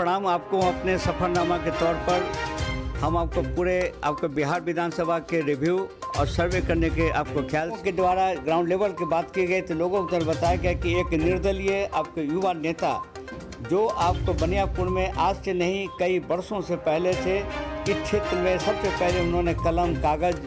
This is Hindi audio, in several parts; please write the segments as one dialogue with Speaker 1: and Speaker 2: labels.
Speaker 1: प्रणाम आपको अपने सफ़रनामा के तौर पर। हम आपको पूरे आपको बिहार विधानसभा के रिव्यू और सर्वे करने के आपको ख्याल के द्वारा ग्राउंड लेवल की बात की गई तो लोगों को बताया गया कि एक निर्दलीय आपके युवा नेता जो आपको बनियापुर में आज से नहीं कई वर्षों से पहले से इस क्षेत्र में सबसे पहले उन्होंने कलम कागज़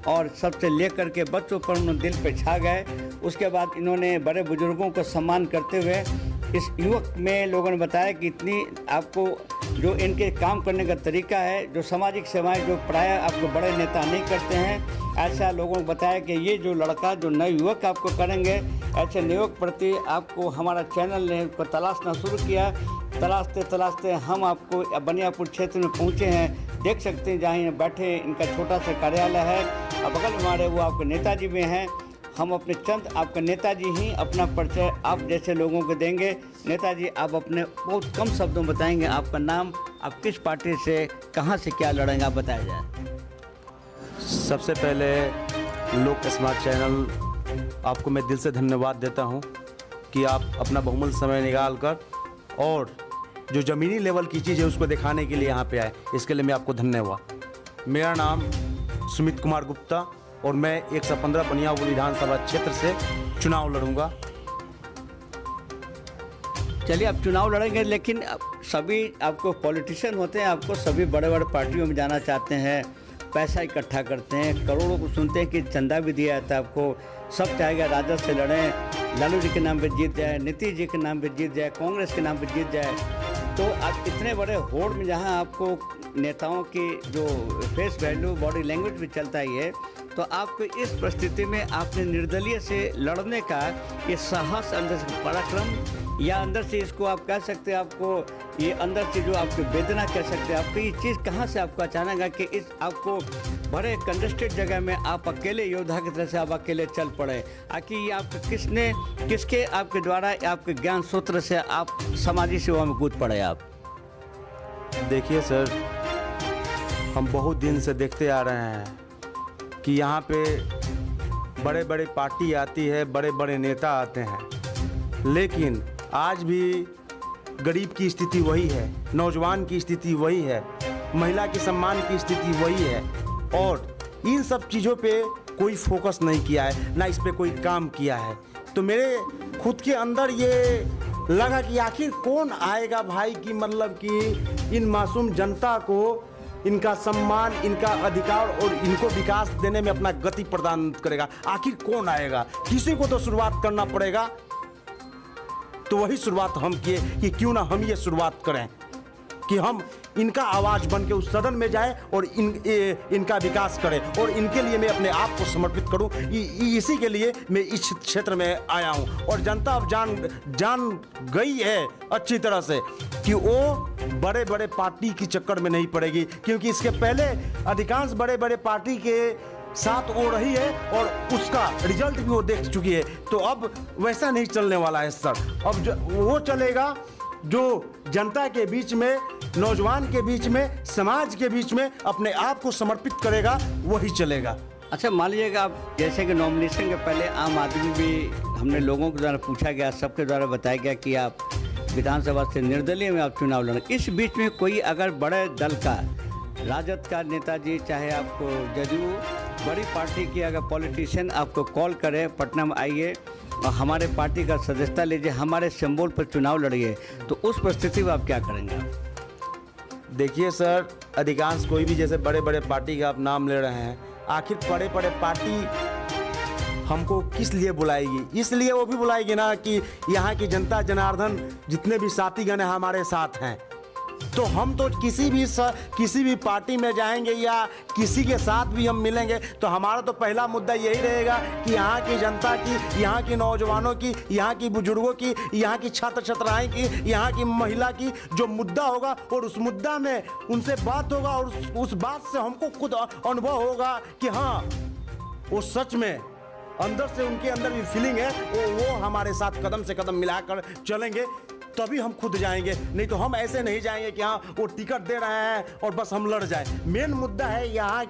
Speaker 1: और सबसे लेकर के बच्चों पर उन्होंने दिल पे छा गए। उसके बाद इन्होंने बड़े बुजुर्गों को सम्मान करते हुए इस युवक में लोगों ने बताया कि इतनी आपको जो इनके काम करने का तरीका है, जो सामाजिक सेवाएं जो प्राय आपको बड़े नेता नहीं करते हैं, ऐसा लोगों को बताया कि ये जो लड़का जो नए युवक आपको करेंगे, ऐसे युवक प्रति आपको हमारा चैनल ने को तलाशना शुरू किया। तलाशते तलाशते हम आपको बनियापुर क्षेत्र में पहुँचे हैं। देख सकते हैं जहाँ ये बैठे इनका छोटा सा कार्यालय है और बगल में हमारे वो आपके नेताजी में हैं। हम अपने चंद आपका नेताजी ही अपना परिचय आप जैसे लोगों को देंगे। नेताजी आप अपने बहुत कम शब्दों में बताएंगे आपका नाम, आप किस पार्टी से कहां से क्या लड़ेंगे, आप बताया जाए।
Speaker 2: सबसे पहले लोक स्मार्ट चैनल आपको मैं दिल से धन्यवाद देता हूं कि आप अपना बहुमूल्य समय निकाल कर और जो ज़मीनी लेवल की चीज़ है उसको दिखाने के लिए यहाँ पे आए, इसके लिए मैं आपको धन्यवाद। मेरा नाम सुमित कुमार गुप्ता और मैं 115 बनियापुर विधानसभा क्षेत्र से चुनाव लड़ूंगा।
Speaker 1: चलिए आप चुनाव लड़ेंगे, लेकिन सभी आपको पॉलिटिशियन होते हैं, आपको सभी बड़े बड़े पार्टियों में जाना चाहते हैं, पैसा इकट्ठा करते हैं, करोड़ों को सुनते हैं कि चंदा भी दिया जाता है आपको। सब चाहेगा राजद से लड़ें, लालू जी के नाम पे जीत जाए, नीतीश जी के नाम पे जीत जाए, कांग्रेस के नाम पे जीत जाए। तो आप इतने बड़े होड़ में जहां आपको नेताओं की जो फेस वैल्यू बॉडी लैंग्वेज भी चलता ही है, तो आपको इस परिस्थिति में आपने निर्दलीय से लड़ने का ये साहस, अंदर से पराक्रम या अंदर से इसको आप कह सकते हैं, आपको ये अंदर से जो आपकी वेदना कह सकते हैं, आपको ये चीज़ कहाँ से आपको अचानक है कि इस आपको बड़े कंजेस्टेड जगह में आप अकेले योद्धा की तरह से आप अकेले चल पड़े। आखिर ये आपको किसने किसके आपके द्वारा आपके ज्ञान सूत्र से आप समाजी सेवा में कूद पड़े आप?
Speaker 2: देखिए सर, हम बहुत दिन से देखते आ रहे हैं कि यहाँ पे बड़े बड़े पार्टी आती है, बड़े बड़े नेता आते हैं, लेकिन आज भी गरीब की स्थिति वही है, नौजवान की स्थिति वही है, महिला के सम्मान की स्थिति वही है और इन सब चीज़ों पे कोई फोकस नहीं किया है, ना इस पे कोई काम किया है। तो मेरे खुद के अंदर ये लगा कि आखिर कौन आएगा भाई कि मतलब कि इन मासूम जनता को इनका सम्मान, इनका अधिकार और इनको विकास देने में अपना गति प्रदान करेगा। आखिर कौन आएगा? किसी को तो शुरुआत करना पड़ेगा। तो वही शुरुआत हम किए कि क्यों ना हम ये शुरुआत करें कि हम इनका आवाज़ बन के उस सदन में जाए और इनका विकास करें और इनके लिए मैं अपने आप को समर्पित करूं। इसी के लिए मैं इस क्षेत्र में आया हूं और जनता अब जान गई है अच्छी तरह से कि वो बड़े बड़े पार्टी की चक्कर में नहीं पड़ेगी, क्योंकि इसके पहले अधिकांश बड़े बड़े पार्टी के साथ वो रही है और उसका रिजल्ट भी वो देख चुकी है। तो अब वैसा नहीं चलने वाला है सर। अब वो चलेगा जो जनता के बीच में, नौजवान के बीच में, समाज के बीच में अपने आप को समर्पित करेगा, वही चलेगा।
Speaker 1: अच्छा, मान लीजिएगा आप जैसे कि नॉमिनेशन के पहले आम आदमी भी हमने लोगों के द्वारा पूछा गया, सबके द्वारा बताया गया कि आप विधानसभा से निर्दलीय में आप चुनाव लड़ें। इस बीच में कोई अगर बड़े दल का, राजद का नेताजी, चाहे आपको जदयू, बड़ी पार्टी की अगर पॉलिटिशियन आपको कॉल करे पटना में आइए और हमारे पार्टी का सदस्यता लीजिए, हमारे सिंबल पर चुनाव लड़िए, तो उस परिस्थिति में आप क्या करेंगे?
Speaker 2: देखिए सर, अधिकांश कोई भी जैसे बड़े बड़े पार्टी का आप नाम ले रहे हैं, आखिर बड़े बड़े पार्टी हमको किस लिए बुलाएगी? इसलिए वो भी बुलाएगी ना कि यहाँ की जनता जनार्दन जितने भी साथीगण हैं हमारे साथ हैं। तो हम तो किसी भी पार्टी में जाएंगे या किसी के साथ भी हम मिलेंगे तो हमारा तो पहला मुद्दा यही रहेगा कि यहाँ की जनता की, यहाँ की नौजवानों की, यहाँ की बुजुर्गों की, यहाँ की छात्र छात्राएं की, यहाँ की महिला की जो मुद्दा होगा और उस मुद्दा में उनसे बात होगा और उस बात से हमको खुद अनुभव होगा कि हाँ वो सच में अंदर से उनके अंदर भी फीलिंग है, वो हमारे साथ कदम से कदम मिलाकर चलेंगे, तभी हम खुद जाएंगे। नहीं तो हम ऐसे नहीं जाएंगे कि हाँ वो टिकट दे रहे हैं और बस हम लड़ जाए। मेन मुद्दा है यहाँ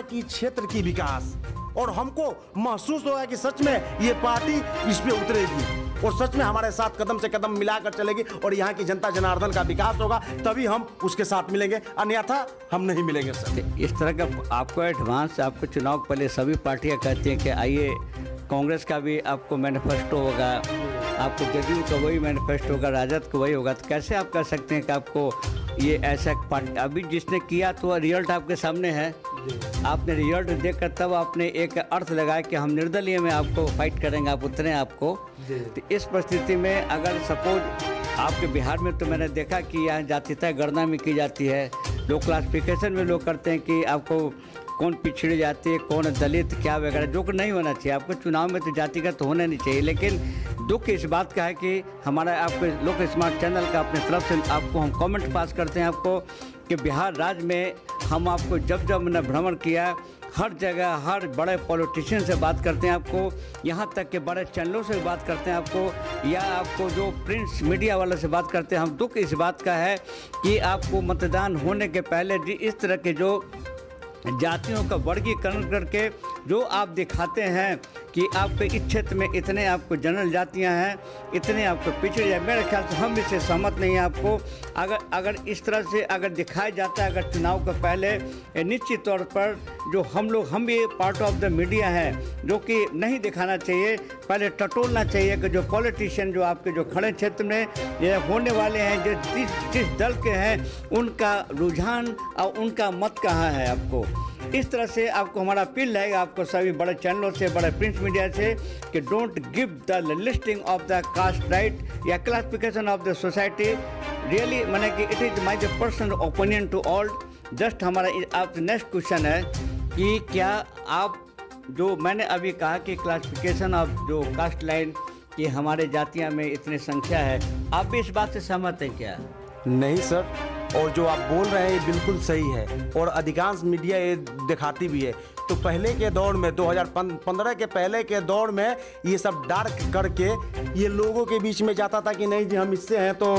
Speaker 2: की क्षेत्र की विकास और हमको महसूस होगा कि सच में ये पार्टी इस पे उतरेगी। और सच में हमारे साथ कदम से कदम मिलाकर चलेगी और यहाँ की जनता जनार्दन का विकास होगा, तभी हम उसके साथ मिलेंगे, अन्यथा हम नहीं मिलेंगे सर।
Speaker 1: इस तरह का आपको एडवांस, आपको चुनाव के पहले सभी पार्टियां कहती हैं कि आइए, कांग्रेस का भी आपको मैनिफेस्टो होगा, आपको जदयू का वही मैनिफेस्टो होगा, राजद का वही होगा, तो कैसे आप कह सकते हैं कि आपको ये ऐसा पार्टी, अभी जिसने किया तो रिजल्ट आपके सामने है, आपने रिजल्ट देखकर तब आपने एक अर्थ लगाया कि हम निर्दलीय में आपको फाइट करेंगे, आप उतरे आपको। तो इस परिस्थिति में अगर सपोज आपके बिहार में, तो मैंने देखा कि यहाँ जातीयता गणना में की जाती है, लोग क्लासिफिकेशन में लोग करते हैं कि आपको कौन पिछड़ी जाति है, कौन दलित, क्या वगैरह, जो कि नहीं होना चाहिए। आपको चुनाव में तो जातिगत होना नहीं चाहिए। लेकिन दुख इस बात का है कि हमारा आपके लोक स्मार्ट चैनल का अपने तरफ से आपको हम कमेंट पास करते हैं आपको कि बिहार राज्य में हम आपको जब जब मैंने भ्रमण किया, हर जगह हर बड़े पॉलिटिशियन से बात करते हैं आपको, यहाँ तक कि बड़े चैनलों से बात करते हैं आपको, या आपको जो प्रिंट मीडिया वालों से बात करते हैं। हम दुख इस बात का है कि आपको मतदान होने के पहले इस तरह के जो जातियों का वर्गीकरण करके जो आप दिखाते हैं कि आपके इस क्षेत्र में इतने आपको जनरल जातियां हैं, इतने आपको पिछड़े हैं, मेरे ख्याल से हम इससे सहमत नहीं हैं। आपको अगर इस तरह से अगर दिखाया जाता है, अगर चुनाव के पहले, निश्चित तौर पर जो हम भी पार्ट ऑफ द मीडिया है, जो कि नहीं दिखाना चाहिए, पहले टटोलना चाहिए कि जो पॉलिटिशियन जो आपके जो खड़े क्षेत्र में ये होने वाले हैं, जो जिस दल के हैं, उनका रुझान और उनका मत कहाँ है। आपको इस तरह से आपको हमारा अपील रहेगा आपको सभी बड़े चैनलों से, बड़े प्रिंट मीडिया से, कि don't give the listing of the caste right या classification of the society really, माने कि it is my the personal opinion to all. Just हमारा आप नेक्स्ट क्वेश्चन है कि क्या आप जो मैंने अभी कहा कि क्लासिफिकेशन ऑफ जो कास्ट लाइन कि हमारे जातियाँ में इतनी संख्या है, आप भी इस बात से सहमत हैं क्या?
Speaker 2: नहीं सर, और जो आप बोल रहे हैं ये बिल्कुल सही है और अधिकांश मीडिया ये दिखाती भी है। तो पहले के दौर में 2015 के पहले के दौर में ये सब डार्क करके ये लोगों के बीच में जाता था कि नहीं जी हम इससे हैं तो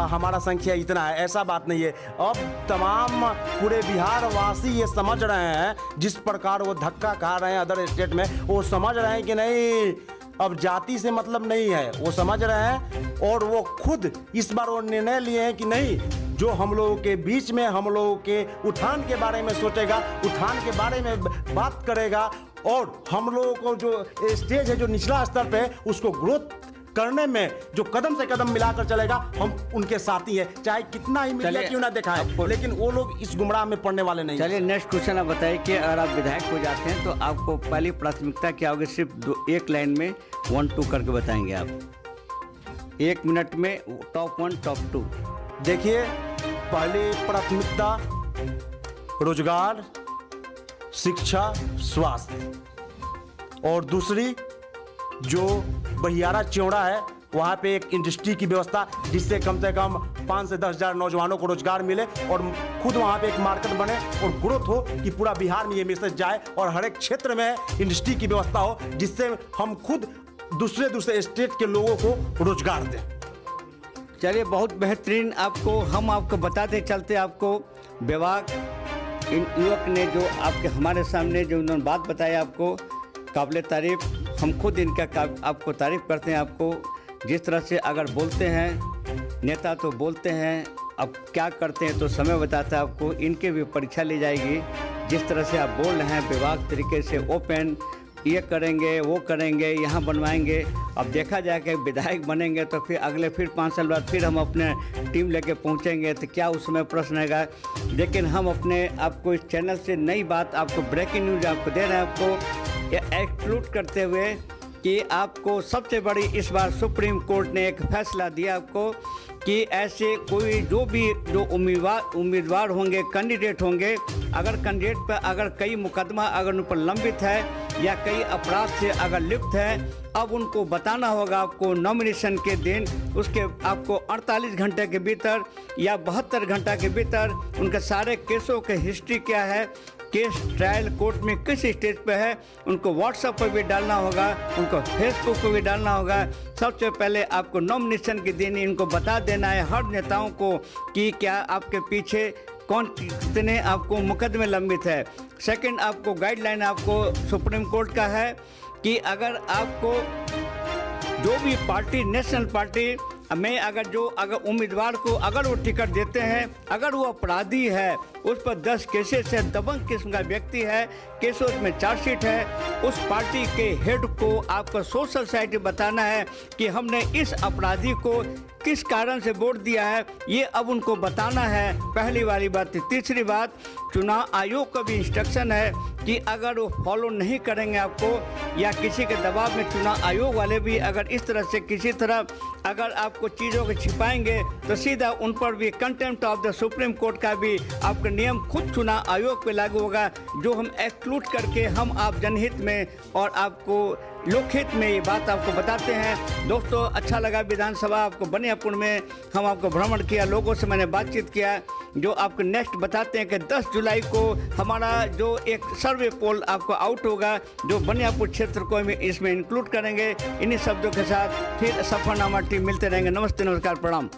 Speaker 2: हमारा संख्या इतना है। ऐसा बात नहीं है। अब तमाम पूरे बिहार वासी ये समझ रहे हैं, जिस प्रकार वो धक्का खा रहे हैं अदर स्टेट में, वो समझ रहे हैं कि नहीं अब जाति से मतलब नहीं है, वो समझ रहे हैं। और वो खुद इस बार वो निर्णय लिए हैं कि नहीं, जो हम लोगों के बीच में हम लोगों के उत्थान के बारे में सोचेगा, उत्थान के बारे में बात करेगा और हम लोगों को जो स्टेज है जो निचला स्तर पे उसको ग्रोथ करने में जो कदम से कदम मिलाकर चलेगा, हम उनके साथी हैं, चाहे कितना ही मीडिया क्यों ना दिखाए, लेकिन वो लोग इस गुमराह में पड़ने वाले नहीं।
Speaker 1: चलिए नेक्स्ट क्वेश्चन आप बताइए कि अगर आप विधायक हो जाते हैं तो आपको पहली प्राथमिकता क्या होगी? सिर्फ एक लाइन में 1-2 करके बताएंगे आप, 1 मिनट में टॉप 1 टॉप 2।
Speaker 2: देखिए, पहली प्राथमिकता रोजगार, शिक्षा, स्वास्थ्य, और दूसरी जो बहियारा चिौड़ा है वहाँ पे एक इंडस्ट्री की व्यवस्था, जिससे कम से कम 5 से 10 हज़ार नौजवानों को रोजगार मिले और खुद वहाँ पे एक मार्केट बने और ग्रोथ हो कि पूरा बिहार में ये मैसेज जाए और हर एक क्षेत्र में इंडस्ट्री की व्यवस्था हो, जिससे हम खुद दूसरे स्टेट के लोगों को रोजगार दें।
Speaker 1: चलिए बहुत बेहतरीन, हम आपको बताते चलते आपको विभाग इन युवक ने जो आपके हमारे सामने जो उन्होंने बात बताई आपको काबिल तारीफ, हम खुद इनका आपको तारीफ़ करते हैं। आपको जिस तरह से अगर बोलते हैं नेता तो बोलते हैं, अब क्या करते हैं तो समय बताता है आपको। इनके भी परीक्षा ली जाएगी, जिस तरह से आप बोल रहे हैं विभाग तरीके से ओपन, ये करेंगे वो करेंगे यहाँ बनवाएंगे। अब देखा जाए कि विधायक बनेंगे तो फिर 5 साल बाद फिर हम अपने टीम लेके पहुँचेंगे तो क्या उसमें प्रश्न रहेगा। लेकिन हम अपने आपको इस चैनल से नई बात, आपको ब्रेकिंग न्यूज आपको दे रहे हैं, आपको ये एक्सक्लूड करते हुए कि आपको सबसे बड़ी इस बार सुप्रीम कोर्ट ने एक फैसला दिया आपको कि ऐसे कोई जो उम्मीदवार होंगे, कैंडिडेट होंगे, अगर कैंडिडेट पर अगर कई मुकदमा अगर उन पर लंबित है या कई अपराध से अगर लिप्त है, अब उनको बताना होगा आपको नॉमिनेशन के दिन, उसके आपको 48 घंटे के भीतर या 72 घंटा के भीतर उनके सारे केसों के हिस्ट्री क्या है, केस ट्रायल कोर्ट में किस स्टेज पे है, उनको व्हाट्सएप पर भी डालना होगा, उनको फेसबुक पर भी डालना होगा। सबसे पहले आपको नॉमिनेशन के दिन इनको बता देना है हर नेताओं को कि क्या आपके पीछे कौन कितने आपको मुकदमे लंबित है। सेकंड, आपको गाइडलाइन आपको सुप्रीम कोर्ट का है कि अगर आपको जो भी पार्टी नेशनल पार्टी में अगर उम्मीदवार को अगर वो टिकट देते हैं, अगर वो अपराधी है, उस पर 10 केसेस है, दबंग किस्म का व्यक्ति है, केसेस में चार्जशीट है, उस पार्टी के हेड को आपका सोशल साइट बताना है कि हमने इस अपराधी को किस कारण से वोट दिया है, ये अब उनको बताना है। पहली वाली बात। तीसरी बात, चुनाव आयोग का भी इंस्ट्रक्शन है कि अगर वो फॉलो नहीं करेंगे आपको या किसी के दबाव में चुनाव आयोग वाले भी अगर इस तरह से किसी तरह अगर आपको चीज़ों को छिपाएंगे तो सीधा उन पर भी contempt of the supreme court का भी आपका नियम खुद चुनाव आयोग पे लागू होगा, जो हम एक्सक्लूड करके हम आप जनहित में और आपको लोकहित में ये बात आपको बताते हैं। दोस्तों, अच्छा लगा विधानसभा आपको बनियापुर में हम आपको भ्रमण किया, लोगों से मैंने बातचीत किया, जो आपको नेक्स्ट बताते हैं कि 10 जुलाई को हमारा जो एक सर्वे पोल आपको आउट होगा, जो बनियापुर क्षेत्र को हम इसमें इंक्लूड करेंगे। इन्हीं शब्दों के साथ फिर सफरनामा टीम मिलते रहेंगे। नमस्ते, नमस्कार, प्रणाम।